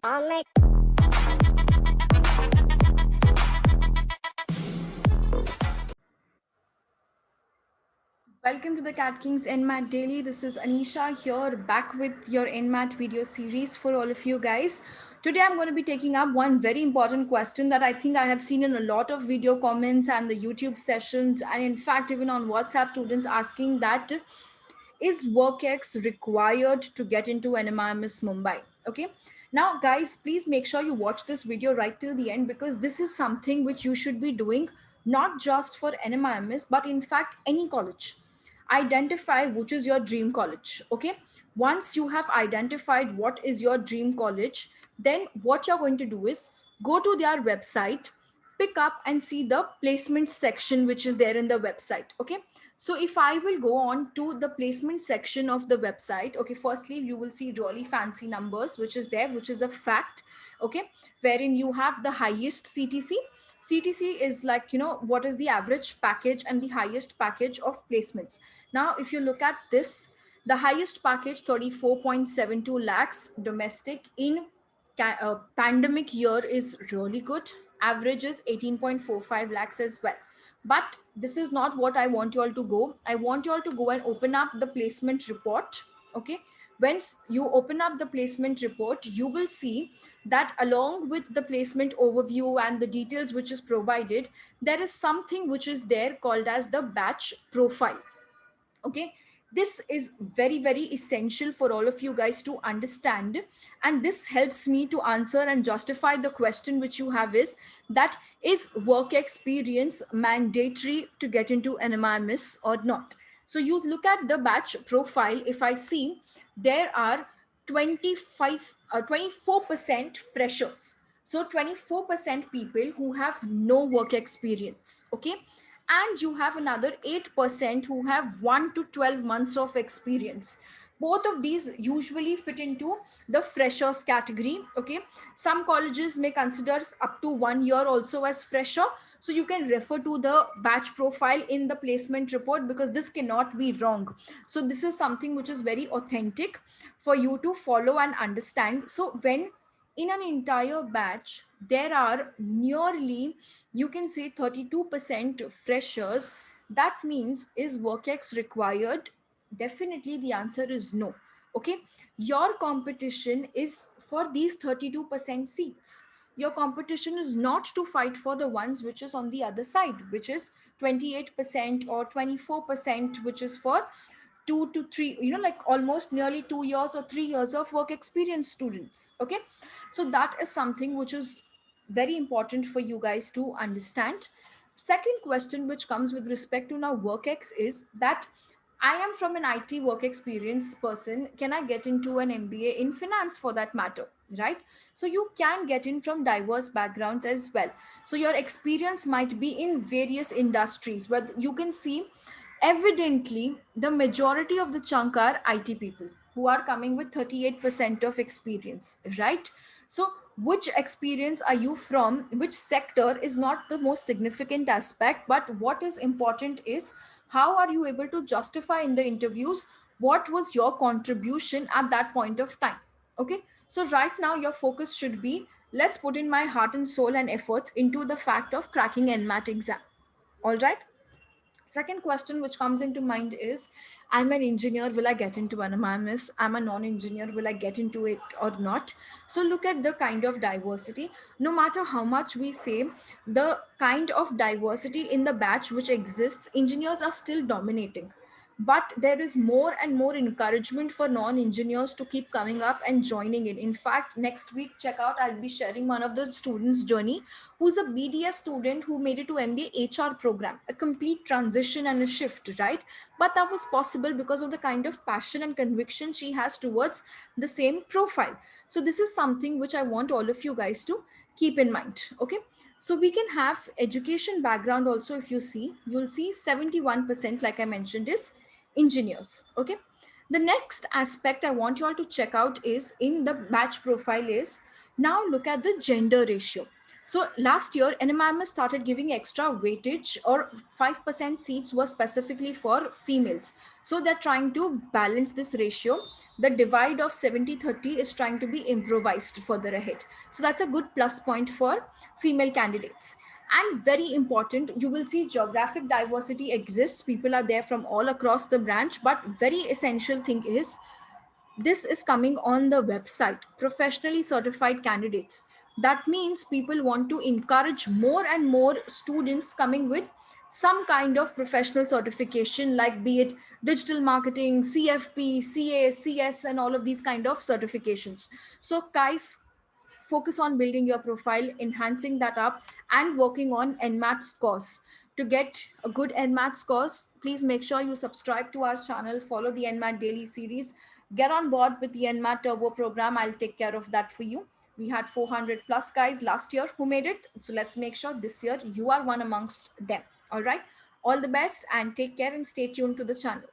Welcome to the Cat Kings NMAT Daily. This is Anisha here, back with your NMAT video series for all of you guys. Today I'm going to be taking up one very important question that I think I have seen in a lot of video comments and the YouTube sessions, and in fact even on WhatsApp, students asking that is WorkX required to get into NMIMS Mumbai? Okay. Now, guys, please make sure you watch this video right till the end, because this is something which you should be doing not just for NMIMS, but in fact any college. Identify which is your dream college. Okay. Once you have identified what is your dream college, then what you're going to do is go to their website, pick up and see the placement section which is there in the website. Okay. So if I will go on to the placement section of the website, okay, firstly you will see really fancy numbers which is there, which is a fact. Okay, wherein you have the highest CTC is like, you know, what is the average package and the highest package of placements. Now if you look at this, the highest package 34.72 lakhs domestic in pandemic year is really good. Average is 18.45 lakhs as well. But this is not what I want you all to go. I want you all to go and open up the placement report. Okay, once you open up the placement report, you will see that along with the placement overview and the details which is provided, there is something which is there called as the batch profile. Okay, this is very very essential for all of you guys to understand, and this helps me to answer and justify the question which you have, is work experience mandatory to get into NMIMS or not? So you look at the batch profile. If I see, there are 24% freshers, so 24% people who have no work experience. Okay, and you have another 8% who have 1 to 12 months of experience. Both of these usually fit into the freshers category. Okay, some colleges may consider up to 1 year also as fresher, so you can refer to the batch profile in the placement report, because this cannot be wrong. So this is something which is very authentic for you to follow and understand. So when in an entire batch there are nearly, you can say, 32% freshers, that means is WorkX required? Definitely the answer is no. Okay, your competition is for these 32% seats. Your competition is not to fight for the ones which is on the other side, which is 28% or 24%, which is for 2 to 3, you know, like almost nearly 2 years or 3 years of work experience students. Okay, so that is something which is very important for you guys to understand. Second question which comes with respect to now WorkX is that I am from an IT work experience person. Can I get into an MBA in finance for that matter? Right? So you can get in from diverse backgrounds as well. So your experience might be in various industries, where you can see evidently the majority of the chunk are IT people who are coming with 38% of experience, right? So which experience are you from, which sector is not the most significant aspect, but what is important is how are you able to justify in the interviews what was your contribution at that point of time. Okay, so right now your focus should be, let's put in my heart and soul and efforts into the fact of cracking NMAT exam. All right. Second question which comes into mind is, I'm an engineer, will I get into an MIMS? I'm a non-engineer, will I get into it or not? So look at the kind of diversity. No matter how much we say, the kind of diversity in the batch which exists, engineers are still dominating. But there is more and more encouragement for non-engineers to keep coming up and joining in. In fact, next week, check out, I'll be sharing one of the students' journey, who's a BDS student who made it to MBA HR program, a complete transition and a shift, right? But that was possible because of the kind of passion and conviction she has towards the same profile. So this is something which I want all of you guys to keep in mind. Okay, so we can have education background also. If you see, you'll see 71%, like I mentioned, is engineers. Okay, the next aspect I want you all to check out is in the batch profile is, now look at the gender ratio. So last year, NMIMS started giving extra weightage, or 5% seats were specifically for females. So they're trying to balance this ratio. the divide of 70-30 is trying to be improvised further ahead. So that's a good plus point for female candidates. And very important, you will see geographic diversity exists. People are there from all across the branch, but very essential thing is this is coming on the website, professionally certified candidates. That means people want to encourage more and more students coming with some kind of professional certification, like be it digital marketing, CFP, CA, CS, and all of these kind of certifications. So guys, focus on building your profile, enhancing that up, and working on NMAT scores. To get a good NMAT scores, please make sure you subscribe to our channel, follow the NMAT daily series, get on board with the NMAT Turbo program. I'll take care of that for you. We had 400 plus guys last year who made it. So let's make sure this year you are one amongst them. All right. All the best and take care and stay tuned to the channel.